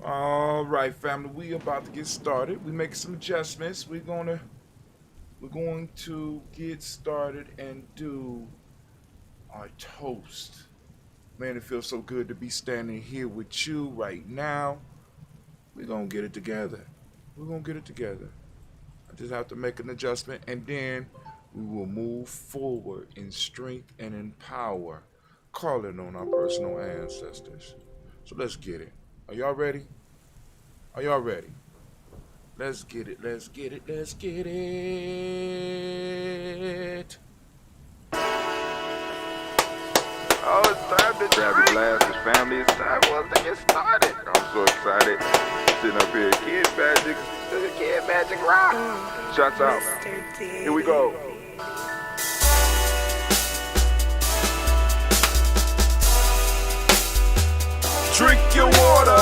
All right, family, we about to get started. We making some adjustments. We're going to get started and do our toast. Man, it feels so good to be standing here with you right now. We're gonna get it together. I just have to make an adjustment, and then we will move forward in strength and in power, calling on our personal ancestors. So let's get it. Are y'all ready? Let's get it. Oh, it's time to grab your glasses, family. It's time for us to get started. I'm so excited. Sitting up here, Kid Magic Rock. Shots out. Here we go. Drink your water.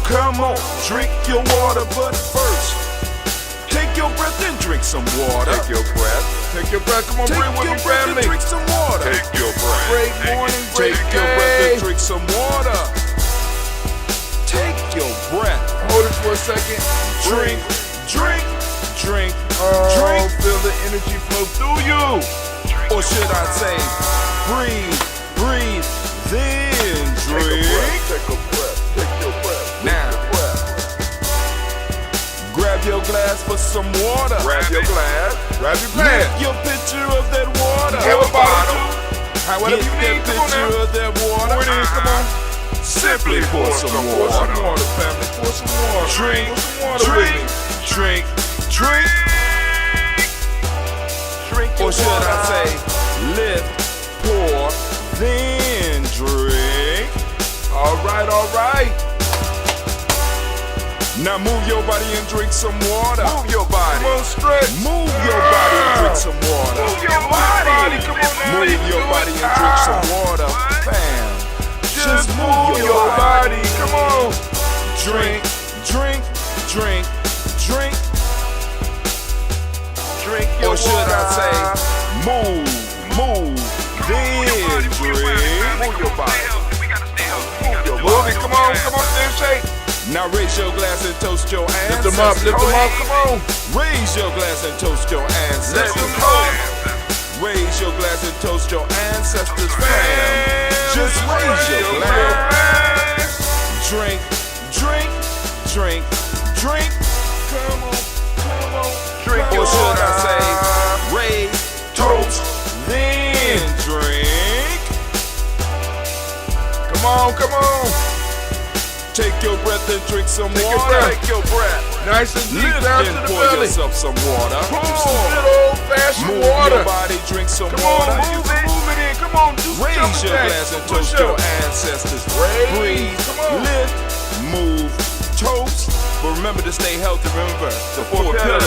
Come on, drink your water, but first, take your breath and drink some water. Take your breath. Come on, breathe with me, family. Drink some water. Take your breath. Great morning, great day. Take your breath and drink some water. Take your breath. Hold it for a second. Drink. Feel the energy flow through you. Or should I say, breathe, then drink. Take a breath. Now, grab your glass for some water. Grab your glass. Lift your picture of that water. Have a bottle. Whatever you need, come on now. Of that water. Come on. Simply pour some water. Pour some water, family. Pour some water. Drink. Or should I say, lift, pour, then drink. All right. Now move your body and drink some water. Move your body. Come on, stretch. Move your body and drink some water. Move your body. Come on now. Move your body and drink some water. Bam. Just move your body. Come on. Drink. Drink your or should water. I say, move, then drink. Move your body. Move it, come on, stand shake. Now raise your glass and toast your ancestors. Lift them up, come on. Raise your glass and toast your ancestors. Raise your glass and toast your ancestors, fam. Just raise your glass. Drink. Come on. Drink Or your should water. I say, raise, toast, then drink. Come on. Take your breath and drink some water. Take your breath. Nice and deep Lift down and to the pour belly. yourself some water. Some good old-fashioned Move water. your body, drink some Come water. on, move it in. Come on, do some Raise jumping your jacks, glass some and toast push-ups. your ancestors. Raise. Breathe, Come on. lift, move, toast. But remember to stay healthy. Remember the four pillars.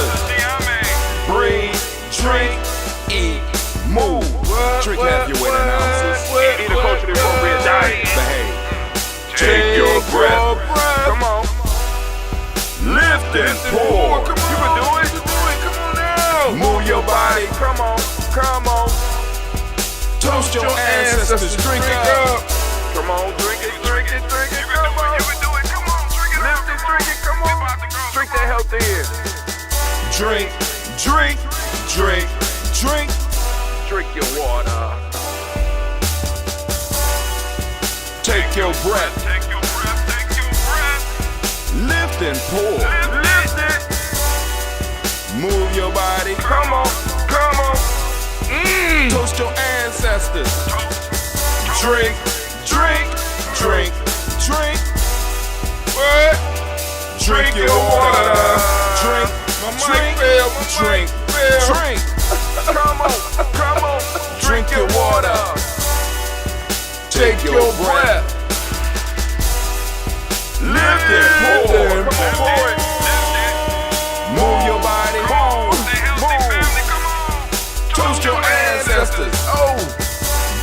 Breathe, drink, eat, move. Drink half your weight in ounces. Eat a culturally appropriate diet. Behave. Take your breath. Come on. Lift and pour. Come on. You can do it. Come on now. Move your body. Come on. Toast your ancestors. Drink it up. Come on, drink it. Come on. You can do it. Come on, drink it. Lift it, drink it. Come on. Drink that health in. Drink. Drink your water. Take your breath. Lift and pour. Lift it. Move your body. Come on. Toast your ancestors. Drink. What? Drink your water. Drink. Come on. Drink your water. Take your breath.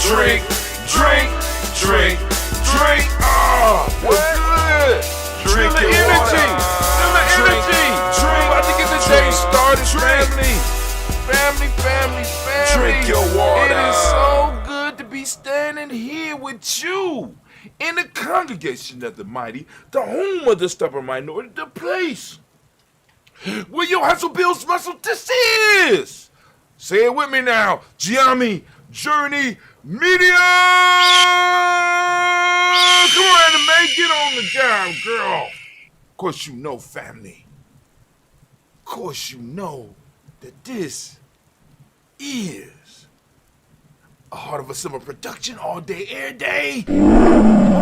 drink, drink, drink, drink. Oh, good. Drink the energy. Feel the energy. Drink. About to get the day started, family. Family. Drink your water. It is so good to be standing here with you in the congregation of the mighty, the home of the stubborn minority, the place where your hustle builds muscle. This is. Say it with me now. GNJMedia. Come on, man. Get on the job, girl. Of course, you know, family. Of course, you know that this is a Heart of a Summer production all day, every day.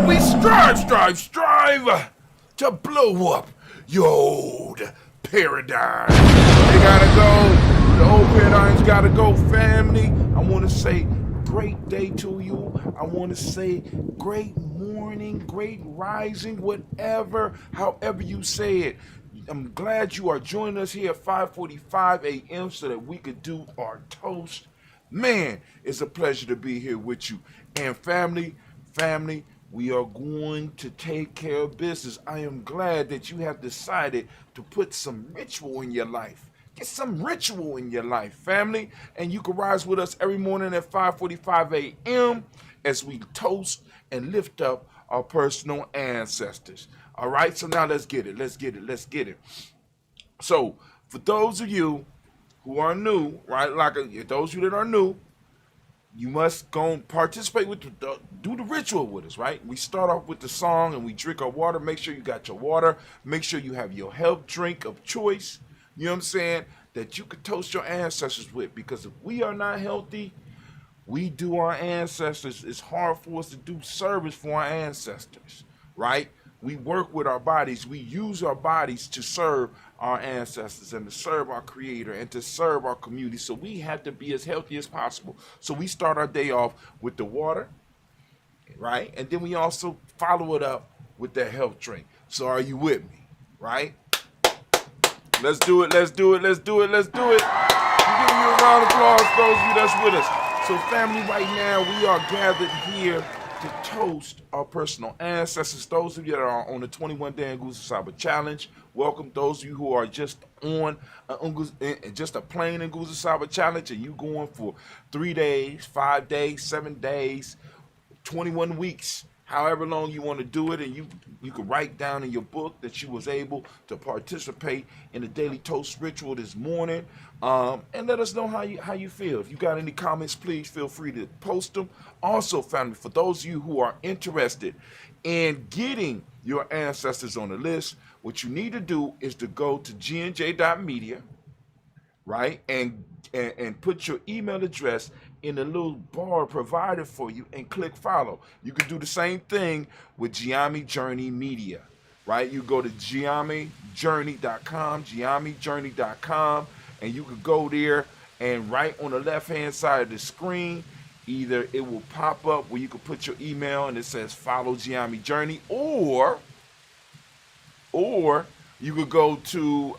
We strive to blow up your old paradigm. They gotta go. The old paradigms gotta go, family. I want to say great day to you. I want to say great morning, great rising, whatever, however you say it. I'm glad you are joining us here at 5:45 a.m. so that we could do our toast. Man, it's a pleasure to be here with you. And family, we are going to take care of business. I am glad that you have decided to put some ritual in your life. Get some ritual in your life, family. And you can rise with us every morning at 5:45 a.m. as we toast and lift up our personal ancestors. All right, so now let's get it. So for those of you who are new, right, those of you that are new, you must go and participate with do the ritual with us, right? We start off with the song and we drink our water. Make sure you got your water. Make sure you have your health drink of choice. You know what I'm saying? That you could toast your ancestors with, because if we are not healthy, we do our ancestors. It's hard for us to do service for our ancestors, right? We work with our bodies. We use our bodies to serve our ancestors and to serve our creator and to serve our community. So we have to be as healthy as possible. So we start our day off with the water, right? And then we also follow it up with that health drink. So are you with me, right? Let's do it. I'm giving you a round of applause, those of you that's with us. So family, right now we are gathered here to toast our personal ancestors. Those of you that are on the 21-day Nguza Challenge, welcome. Those of you who are just on just a plain Nguza Challenge, and you going for 3 days, 5 days, 7 days, 21 weeks, however long you want to do it, and you can write down in your book that you was able to participate in the daily toast ritual this morning, and let us know how you feel. If you got any comments, please feel free to post them. Also, family, for those of you who are interested in getting your ancestors on the list, what you need to do is to go to GNJ.Media, right, and put your email address in the little bar provided for you and click follow. You can do the same thing with GNJMedia, right? You go to GNJMedia.support, and you can go there, and right on the left-hand side of the screen, either it will pop up where you can put your email and it says follow GNJMedia, or you could go to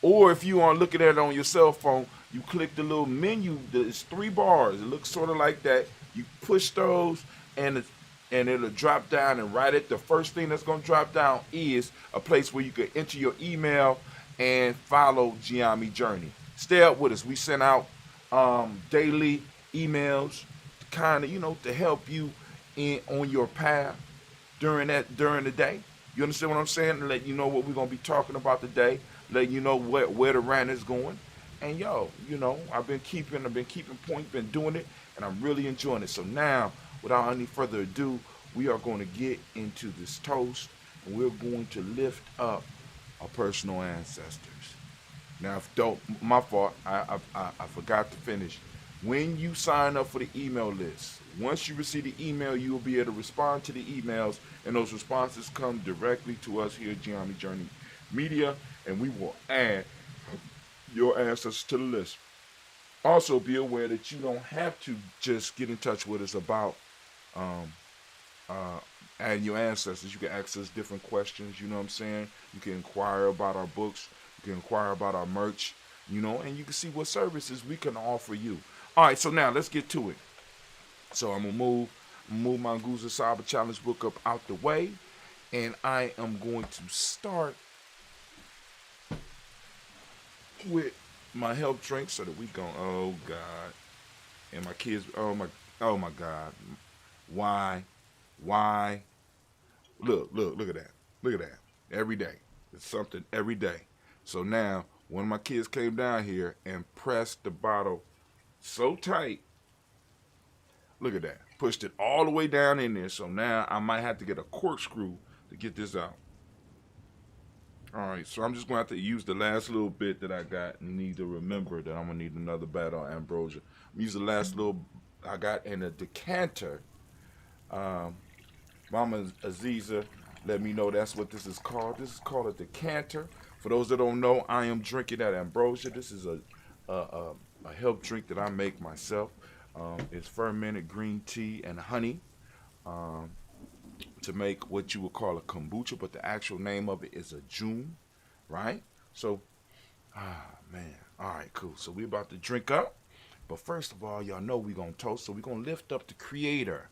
or if you are looking at it on your cell phone, you click the little menu. There's 3 bars. It looks sort of like that. You push those, and it'll drop down. And right at the first thing that's going to drop down is a place where you can enter your email and follow GNJMedia. Stay up with us. We send out daily emails, kind of, to help you on your path during the day. You understand what I'm saying? To let you know what we're going to be talking about today. Let you know where the rant is going. And I've been keeping point, been doing it, and I'm really enjoying it. So now, without any further ado, we are going to get into this toast, and we're going to lift up our personal ancestors. Now, my fault, I forgot to finish. When you sign up for the email list, once you receive the email, you will be able to respond to the emails, and those responses come directly to us here at GNJMedia, and we will add your ancestors to the list. Also, be aware that you don't have to just get in touch with us about adding your ancestors. You can ask us different questions, you know what I'm saying? You can inquire about our books, you can inquire about our merch, and you can see what services we can offer you. All right, so now let's get to it. So I'm gonna move my Guza Cyber Challenge book up out the way, and I am going to start with my health drink so that we go. Oh God, and my kids. Oh my God, why? Look at that. Look at that. Every day, it's something every day. So now, one of my kids came down here and pressed the bottle so tight. Look at that. Pushed it all the way down in there. So now I might have to get a corkscrew to get this out. All right, so I'm just going to have to use the last little bit that I got and need to remember that I'm going to need another battle of ambrosia. I'm use the last little I got in a decanter. Mama Aziza let me know that's what this is called. This is called a decanter. For those that don't know, I am drinking that ambrosia. This is a health drink that I make myself. It's fermented green tea and honey to make what you would call a kombucha, but the actual name of it is a june, right? So, man. All right, cool. So we about to drink up. But first of all, y'all know we going to toast. So we going to lift up the creator.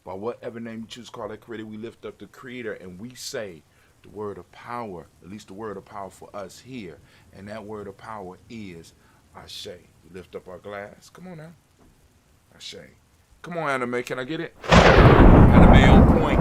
By whatever name you choose to call that creator, we lift up the creator and we say the word of power, at least the word of power for us here. And that word of power is Ashe. We lift up our glass. Come on now. Ashe. Come on, anime. Can I get it? Anime on point.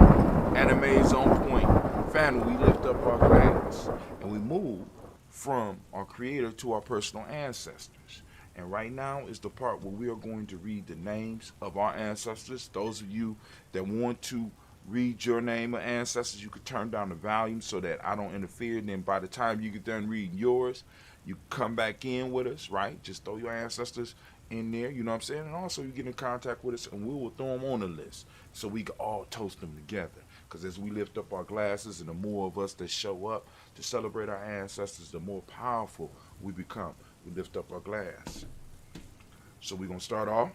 Anime is on point. Family, we lift up our glass and we move from our creator to our personal ancestors. And right now is the part where we are going to read the names of our ancestors. Those of you that want to read your name of ancestors, you could turn down the volume so that I don't interfere. And then by the time you get done reading yours, you come back in with us, right? Just throw your ancestors in there, you know what I'm saying? And also you get in contact with us and we will throw them on the list so we can all toast them together. Because as we lift up our glasses and the more of us that show up to celebrate our ancestors, the more powerful we become. We lift up our glass. So we're going to start off.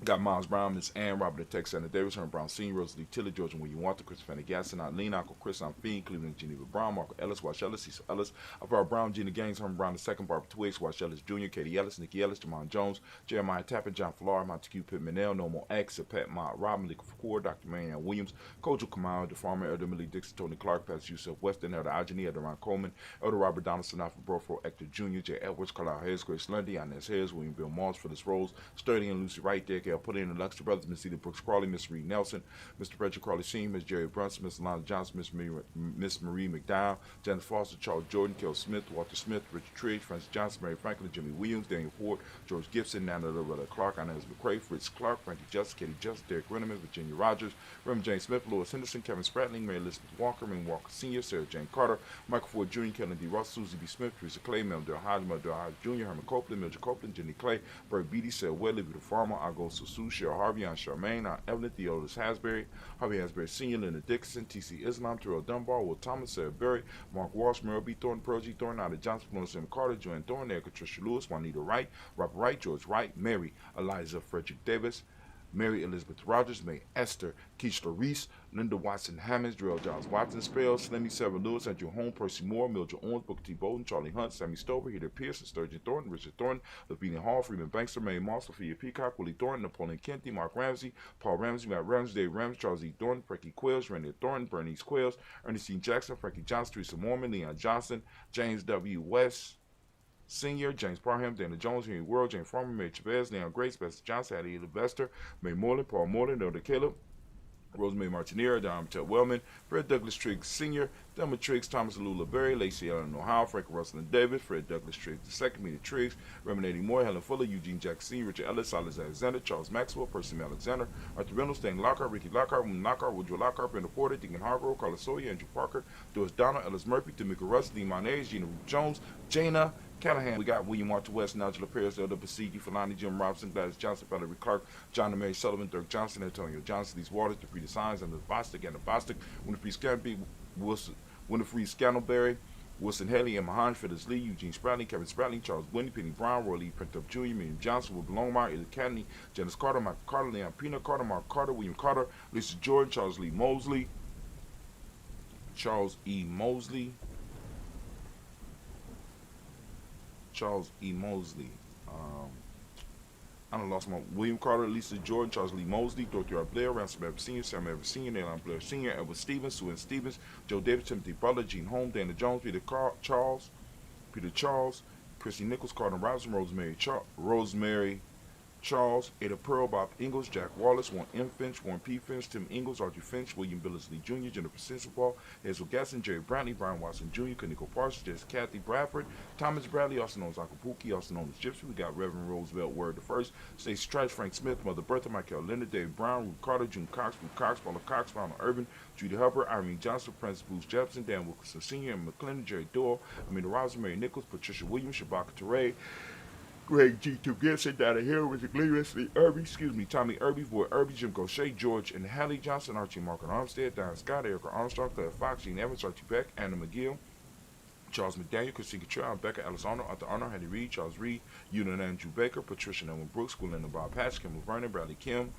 Got Miles Brown, Miss Ann, Robert the Texas, Anna Davis, Herman Brown Sr., Rosalie Tiller, George and William Walter, Chris Fanny Eileen, Uncle Chris, I'm Fiend, Cleveland, Geneva Brown, Marco Ellis, Wash Ellis, Cecil Ellis, Alvaro Brown, Gina Gaines, Herman Brown II, Barbara Twiggs, Wash Ellis Jr., Katie Ellis, Nikki Ellis, Jamon Jones, Jeremiah Tappan, John Flora, Montague Pittman, Normal X, Pat Mott, Robin Lee Ford, Dr. Marianne Williams, Kojo Kamau, the farmer, Elder Millie Dixon, Tony Clark, Pastor Yusuf Weston, Elder Ajani, Elder Ron Coleman, Elder Robert Donaldson, Alfred Brofro, Hector Jr., J. Edwards, Carlisle Hayes, Grace Lundy, Inez Hayes, William Bill Moss, Phyllis Rose, Sturdy and Lucy Wright, Dick L. Put in the Luxury Brothers, Miss Edith Brooks Crawley, Miss Reed Nelson, Mr. Frederick Crawley Sr., Miss Jerry Brunson, Miss Alana Johnson, Miss Marie McDowell, Janet Foster, Charles Jordan, Kel Smith, Walter Smith, Richard Triggs, Francis Johnson, Mary Franklin, Jimmy Williams, Daniel Ford, George Gibson, Nana Loretta Clark, Inez McCrae, Fritz Clark, Frankie Justice, Katie Justice, Derek Renneman, Virginia Rogers, Raymond James Smith, Louis Henderson, Kevin Spratling, Mary Elizabeth Walker, Raymond Walker Sr., Sarah Jane Carter, Michael Ford Jr., Kellen D. Ross, Susie B. Smith, Teresa Clay, Mel Del Hodge, Mel Del Hodge Jr., Herman Copeland, Mildred Copeland, Jenny Clay, Bert Beatty, Sarah Wedley, the Farmer, Argo Susu, Cheryl Harvey, Aunt Charmaine, Aunt Evelyn, Theodorus Hasbury, Harvey Hasbury Sr., Linda Dixon, T.C. Islam, Terrell Dunbar, Will Thomas, Sarah Berry, Mark Walsh, Merrill B. Thornton, Pearl G. Thornton, Ida Johnson, Florence M. Carter, Joanne Thornton, Erica Tricia Lewis, Juanita Wright, Robert Wright, George Wright, Mary, Eliza Frederick Davis, Mary Elizabeth Rogers, May Esther, Keishla Reese, Linda Watson Hammonds, Darrell Johns Watson Spells, Slimmy Sarah Lewis, Andrew Holmes, Percy Moore, Mildred Owens, Booker T. Bowden, Charlie Hunt, Sammy Stover, Heather Pearson, Sturgeon Thornton, Richard Thornton, Lavinia Hall, Freeman Bankster, Mary Moss, Sophia Peacock, Willie Thornton, Napoleon Kenty, Mark Ramsey, Paul Ramsey, Matt Ramsey, Dave Ramsey, Charles E. Thornton, Frankie Quills, Randy Thornton, Bernice Quills, Ernestine Jackson, Frankie Johnson, Teresa Mormon, Leon Johnson, James W. West, Senior, James Parham, Dana Jones, Henry World, James Farmer, Mary Chavez, Leon Grace, Bester Johnson, Addie Levester, May Moreland, Paul Moreland, Elder Caleb, Rosemary Martinera, Don Ted Wellman, Fred Douglas Triggs Sr., Thelma Triggs, Thomas Lula Berry, Lacey Ellen Ohio, Frank Russell and David, Fred Douglas Triggs II, Mina Triggs, Reminating Moore, Helen Fuller, Eugene Jackson Sr., Richard Ellis, Silas Alexander, Charles Maxwell, Percy Alexander, Arthur Reynolds, Stan Lockhart, Ricky Lockhart, William Lockhart, Woodrow Lockhart, Brenda Porter, Deacon Hargrove, Carlos Sawyer, Andrew Parker, Doris Donald, Ellis Murphy, Tamika Russ, Lee Monez, Gina Jones, Jana Callahan. We got William Walter West, Nigel Perez, Elder Basigi, Falani, Jim Robinson, Gladys Johnson, Valerie Clark, John and Mary Sullivan, Dirk Johnson, Antonio Johnson, These Waters, Defree Signs, and the Bostic, Winifred Scantleberry, Winifred Scantleberry, Wilson Haley, Emma Hahn, Phyllis Lee, Eugene Spratling, Kevin Spratling, Charles Wendy, Penny Brown, Roy Lee, Printup Jr., Miriam Johnson, Will Longmire, Ella Cadney, Janice Carter, Michael Carter, Leon Pina Carter, Mark Carter, William Carter, Lisa Jordan, Charles Lee Mosley, Charles E. Mosley, I done lost my William Carter, Lisa Jordan, Charles Lee Mosley, Dorothy R. Blair, Ransom Evans Sr., Sam Evans Sr., Nayland Blair Sr., Edward Stevens, Sue Ann Stevens, Joe Davis, Timothy Butler, Gene Holmes, Dana Jones, Peter Charles, Chrissy Nichols, Carter Robinson, Rosemary Charles, Ada Pearl, Bob Ingalls, Jack Wallace, Warren M. Finch, Warren P. Finch, Tim Ingalls, Archie Finch, William Billingsley Jr., Jennifer Sensabaugh, Hazel Gasson, Jerry Brantley, Brian Watson Jr., Kaniko Parsons, Jess Kathy Bradford, Thomas Bradley, also known as Uncle Pookie, also known as Gypsy. We got Reverend Roosevelt Word the First, Stacey Trice, Frank Smith, Mother Bertha, Michael Linda, Dave Brown, Ruth Carter, June Cox, Ruth Cox, Paula Cox, Ronald Urban, Judy Hubbard, Irene Johnson, Francis Bruce Jefferson, Dan Wilkerson Sr., and McClendon, Jerry Doyle, Amanda Robinson, Mary Nichols, Patricia Williams, Shabaka Teray, Greg G2 Gibson, Donna Hill, Richard Gleavis, Lee Irby, Tommy Irby, Boy Irby, Jim Gaucher, George and Hallie Johnson, Archie Mark and Armstead, Don Scott, Erica Armstrong, Claire Fox, Gene Evans, Archie Beck, Anna McGill, Charles McDaniel, Christine Cottrell, Becca Alice Arnold, Arthur Arnold, Henry Reed, Charles Reed, Ewan Andrew Baker, Patricia Nelman Brooks, Gwendolyn Bob Patch, Kim Vernon, Bradley Kim,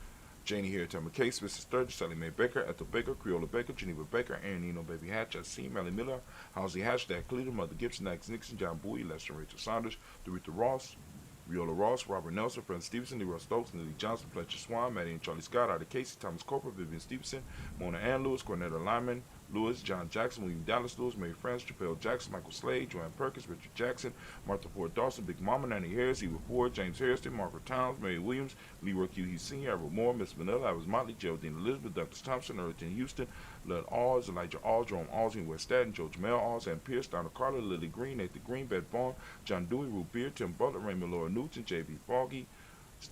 Janie Harriet McCase, Mrs. Sturgis, Sally Mae Baker, Ethel Baker, Creola Baker, Geneva Baker, Aaron Eno, Baby Hatch, I.C., Melly Miller, Halsey Hatch, Dad Cleveland, Mother Gibson, Max Nixon, John Bowie, Lester Rachel Saunders, Doretha Ross, Viola Ross, Robert Nelson, Fred Stevenson, Leroy Stokes, Lily Johnson, Fletcher Swan, Maddie and Charlie Scott, Ida Casey, Thomas Corporal, Vivian Stevenson, Mona Ann Lewis, Cornetta Lyman, Lewis, John Jackson, William Dallas Lewis, Mary France, Chappelle Jackson, Michael Slade, Joanne Perkins, Richard Jackson, Martha Ford Dawson, Big Mama, Nanny Harris, Eva Ford, James Harrison, Margaret Towns, Mary Williams, Leroy Q. He Sr., Edward Moore, Miss Vanilla, Iris Motley, Geraldine Elizabeth, Douglas Thompson, Erwin Houston, Lud Alls, Elijah Alls, Jerome Alls, West Staten, Joe Jamel Alls, Ann Pierce, Donna Carter, Lily Green, Nathan Green, Beth Vaughn, John Dewey, Ruth Beard, Tim Butler, Raymond Laura Newton, J.B. Foggy,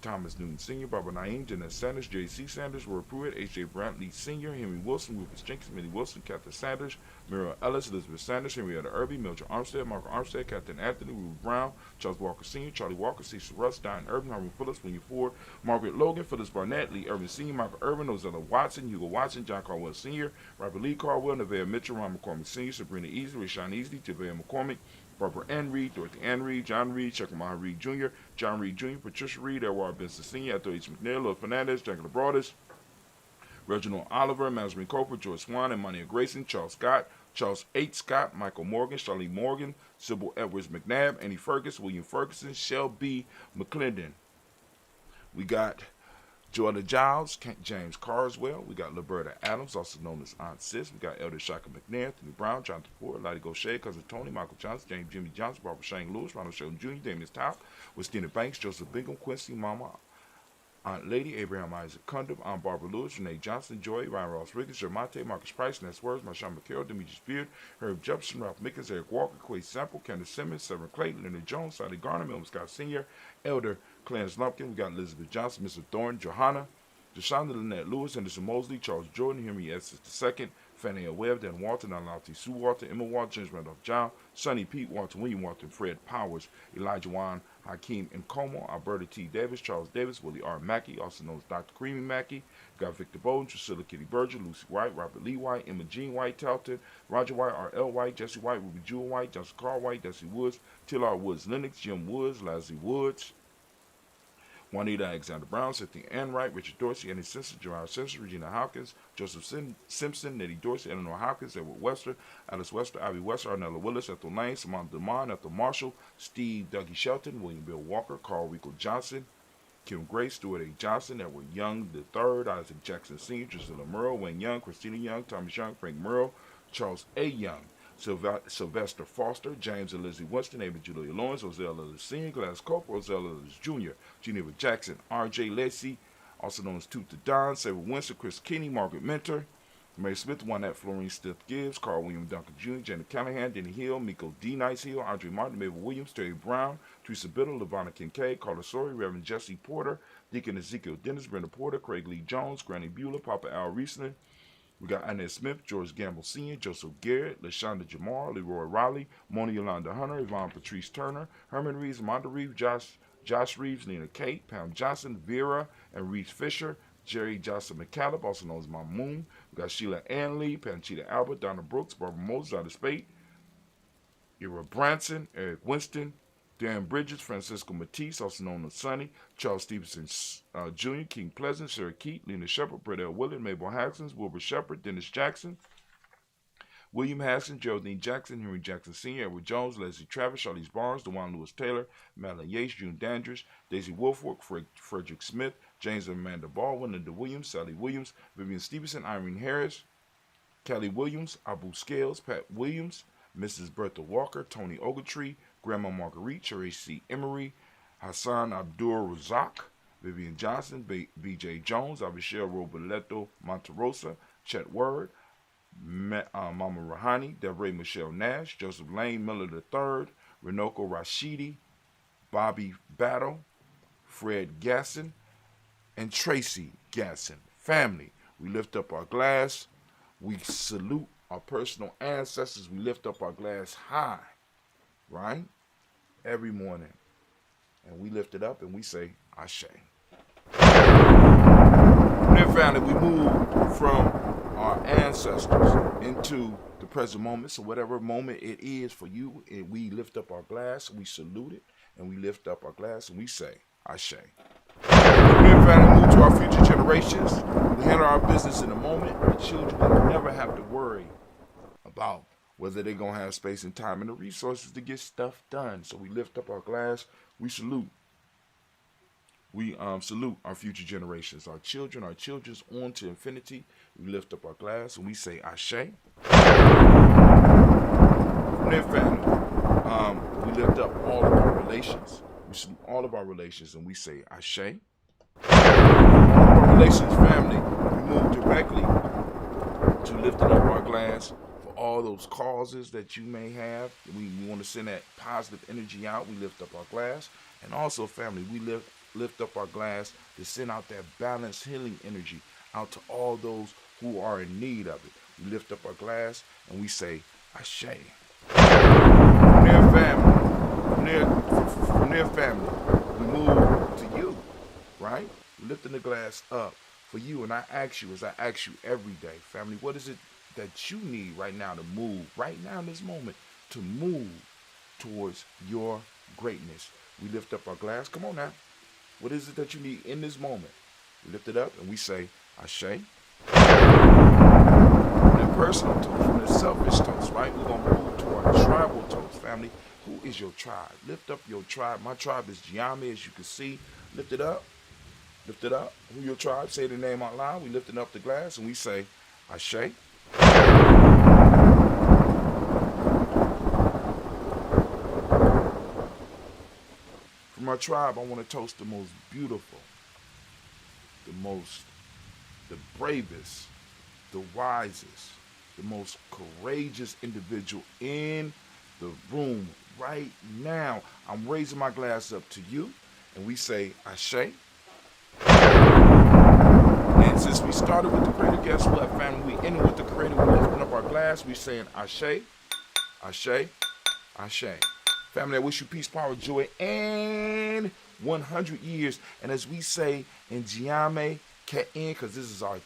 Thomas Newton Sr., Barbara Naeem, Jeanette Sanders, J.C. Sanders, Roy Pruitt, H.J. Brantley Sr., Henry Wilson, Rufus Jenkins, Minnie Wilson, Catherine Sanders, Muriel Ellis, Elizabeth Sanders, Henrietta Irby, Mildred Armstead, Margaret Armstead, Captain Anthony, Ruth Brown, Charles Walker Sr., Charlie Walker, Cecil Russ, Diane Urban, Harvey Phillips, William Ford, Margaret Logan, Phyllis Barnett, Lee Irvin Sr., Michael Irvin, Ozella Watson, Hugo Watson, John Caldwell Sr., Robert Lee Caldwell, Nevaeh Mitchell, Ron McCormick Sr., Sabrina Easley, Rashawn Easley, Javea McCormick, Barbara Ann Reed, Dorothy Ann Reed, John Reed, Chuckamaha Reed Jr., John Reed Jr., Patricia Reed, Edward Benson Sr., Ethel H. McNair, Lil Fernandez, Jackie Broadus, Reginald Oliver, Malcolm Coper, George Swan, and Monia Grayson, Charles Scott, Charles H. Scott, Michael Morgan, Charlie Morgan, Sybil Edwards McNabb, Annie Ferguson, William Ferguson, Shelby McClendon. We got Jordan Giles, James Carswell. We got Liberta Adams, also known as Aunt Sis. We got Elder Shaka McNair, Anthony Brown, Jonathan Ford, Lottie Gaucher, Cousin Tony, Michael Johnson, James Jimmy Johnson, Barbara Shane Lewis, Ronald Sheldon Jr., Damian Top, Westina Banks, Joseph Bingham, Quincy Mama, Aunt Lady, Abraham Isaac Cundiff, Aunt Barbara Lewis, Renee Johnson, Joy, Ryan Ross Ricketts, Jermonte, Marcus Price, Ness Words, Marshawn McHale, Demetrius Beard, Herb Jefferson, Ralph Mickens, Eric Walker, Quay Sample, Candace Simmons, Severn Clayton, Leonard Jones, Sally Garner, Milton Scott Sr., Elder Clarence Lumpkin. We got Elizabeth Johnson, Mr. Thorne, Johanna, Deshaunda Lynette Lewis, Henderson Mosley, Charles Jordan, Henry Essex II, Fannie L. Webb, Dan Walton, Alauti Sue Walton, Emma Walton, James Randolph John, Sonny Pete Walton, William Walton, Fred Powers, Elijah Juan, Hakeem Nkomo, Alberta T. Davis, Charles Davis, Willie R. Mackey, also known as Dr. Creamy Mackey, got Victor Bowden, Drusilla Kitty Berger, Lucy White, Robert Lee White, Emma Jean White, Talton, Roger White, R.L. White, Jesse White, Ruby Jewel White, Johnson Carl White, Desi Woods, Tillard Woods Lennox, Jim Woods, Lazzie Woods, Juanita Alexander Brown, Cynthia Ann Wright, Richard Dorsey, Annie Simpson, Gerard Simpson, Regina Hawkins, Joseph Simpson, Nettie Dorsey, Eleanor Hawkins, Edward Wester, Alice Wester, Ivy Wester, Arnella Willis, Ethel Lane, Samantha Demond, Ethel Marshall, Steve Dougie Shelton, William Bill Walker, Carl Rico Johnson, Kim Grace, Stuart A. Johnson, Edward Young III, Isaac Jackson Sr., Drusilla Murrow, Wayne Young, Christina Young, Thomas Young, Frank Murrow, Charles A. Young, Sylvester Foster, James and Lizzie Winston, Ava Julia Lawrence, Ozell Ellis Sr., Glass Cooper, Ozell Ellis Jr., Geneva Jackson, R.J. Lacey, also known as Toot the Don, Sarah Winston, Chris Kinney, Margaret Mentor, Mary Smith, Juanette Florine Stith Gibbs, Carl William Duncan Jr., Janet Callahan, Denny Hill, Miko D. Nice Hill, Andre Martin, Mabel Williams, Terry Brown, Teresa Biddle, Lavonna Kincaid, Carla Sori, Reverend Jesse Porter, Deacon Ezekiel Dennis, Brenda Porter, Craig Lee Jones, Granny Beulah, Papa Al Riesner. We got Annette Smith, George Gamble Sr., Joseph Garrett, LaShonda Jamar, Leroy Riley, Mona Yolanda Hunter, Yvonne Patrice Turner, Herman Reeves, Monda Reeves, Josh Reeves, Nina Kate, Pam Johnson, Vera, and Reese Fisher, Jerry Johnson McCallum, also known as Mom Moon. We got Sheila Ann Lee, Panchita Albert, Donna Brooks, Barbara Moses out of Spate, Ira Branson, Eric Winston, Darren Bridges, Francisco Matisse, also known as Sonny, Charles Stevenson Jr., King Pleasant, Sarah Keat, Lena Shepard, Brett L. Willard, Mabel Haxons, Wilbur Shepard, Dennis Jackson. William Haskins, Geraldine Jackson, Henry Jackson Sr., Edward Jones, Leslie Travis, Charlize Barnes, DeJuan Lewis Taylor, Madeline Yates, June Dandridge, Daisy Wolfwork, Frederick Smith, James and Amanda Baldwin, Linda Williams, Sally Williams, Vivian Stevenson, Irene Harris, Kelly Williams, Abu Scales, Pat Williams, Mrs. Bertha Walker, Tony Ogletree, Grandma Marguerite, Cherry C. Emery, Hassan Abdul Razak, Vivian Johnson, B.J. Jones, Abishel Roboleto Monterosa, Chet Word, Mama Rahani, Deborah Michelle Nash, Joseph Lane Miller III, Renoko Rashidi, Bobby Battle, Fred Gasson, and Tracy Gasson. Family, we lift up our glass. We salute our personal ancestors. We lift up our glass high, right? Every morning. And we lift it up and we say, Ashe. And then finally, we move from our ancestors into the present moment. So whatever moment it is for you, we lift up our glass, we salute it, and we lift up our glass and we say, Ashe. And then finally, move to our future generations. We handle our business in the moment. Our children will never have to worry about whether they're going to have space and time and the resources to get stuff done. So we lift up our glass, we salute. We salute our future generations, our children, our children's on to infinity. We lift up our glass and we say Ashe. And then family, we lift up all of our relations. We salute all of our relations and we say Ashe. All of our relations, family, we move directly to lifting up our glass for all those causes that you may have. We want to send that positive energy out. We lift up our glass. And also, family, we lift up our glass to send out that balanced healing energy out to all those who are in need of it. We lift up our glass and we say Ashe. From their family, we move to you, right? Lifting the glass up for you. And I ask you, as I ask you every day, family, what is it that you need right now to move, right now in this moment, to move towards your greatness? We lift up our glass. Come on now. What is it that you need in this moment? We lift it up and we say Ashe. That personal toast, from the selfish toast, right? We're going to move to our tribal toast, family. Who is your tribe? Lift up your tribe. My tribe is GNJMedia, as you can see. Lift it up. Lift it up. Who your tribe? Say the name out loud. We lifting up the glass and we say Ashe. From our tribe, I want to toast the most beautiful, the bravest, the wisest, the most courageous individual in the room right now. I'm raising my glass up to you, and we say Ashe. And since we started with the creator, guess what, family? We ended with the creator. We lifting up our glass. We saying Ashe, Ashe, Ashe. Family, I wish you peace, power, joy, and 100 years. And as we say in GNJMedia, because this is our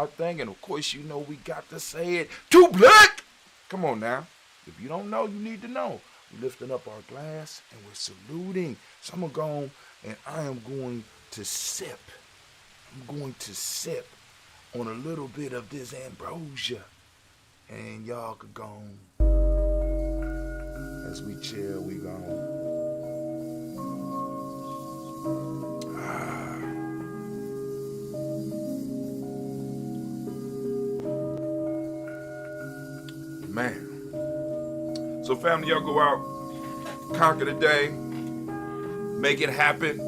thing, and of course, you know we got to say it. Too black! Come on now. If you don't know, you need to know. We're lifting up our glass, and we're saluting. So I'm going to go on, and I am going to sip. I'm going to sip on a little bit of this ambrosia. And y'all could go on. As we chill, we go. Man. So family, y'all go out, conquer the day, make it happen,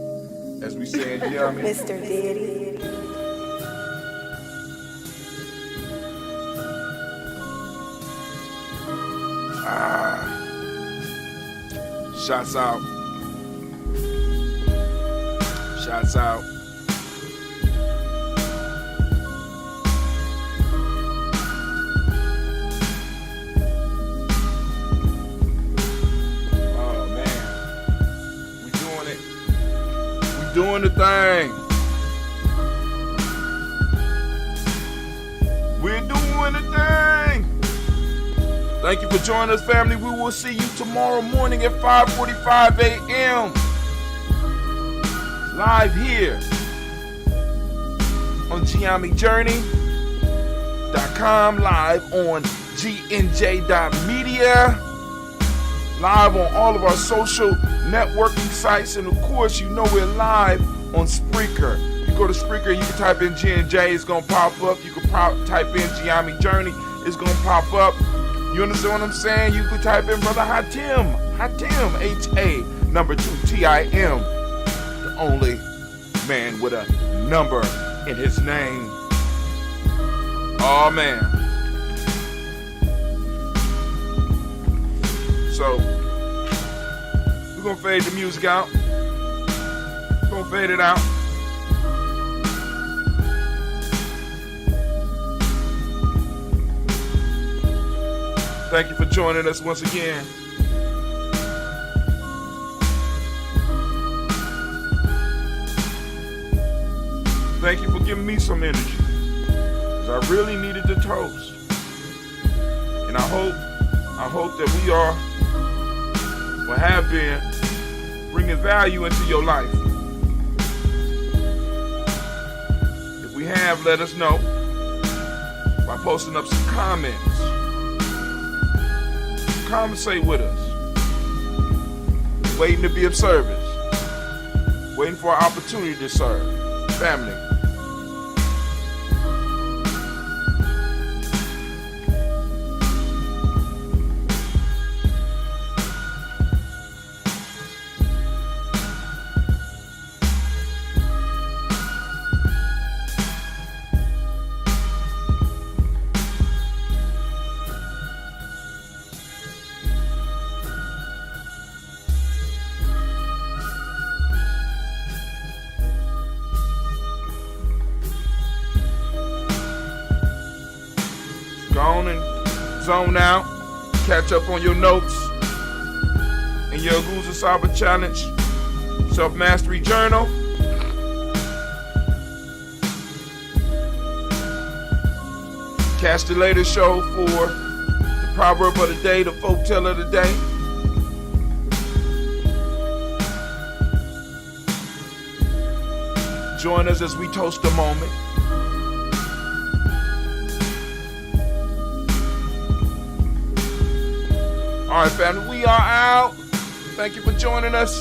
as we say in GNJMedia. Mr. Diddy. Shots out. Shots out. Oh man. We doing it. We doing the thing. We're doing the thing. Thank you for joining us, family. We will see you tomorrow morning at 5:45 a.m. Live here on GNJMedia Journey. FreeGNJecourse.com, live on GNJ.Media, live on all of our social networking sites, and of course, you know we're live on Spreaker. You go to Spreaker, you can type in GNJ, it's gonna pop up. You can type in Giami Journey, it's gonna pop up. You understand what I'm saying? You can type in Brother Hatim, H-A-2-T-I-M, the only man with a number in his name. Oh man. So we're gonna fade the music out. We're gonna fade it out. Thank you for joining us once again. Thank you for giving me some energy, because I really needed the toast. And I hope that we are, or have been, bringing value into your life. If we have, let us know by posting up some comments. Conversate with us. Waiting to be of service. Waiting for an opportunity to serve. Family. Go on and zone out. Catch up on your notes in your Guza Saba Challenge Self-Mastery Journal. Catch the latest show for the proverb of the day, the folk tale of the day. Join us as we toast a moment. All right, family, we are out. Thank you for joining us.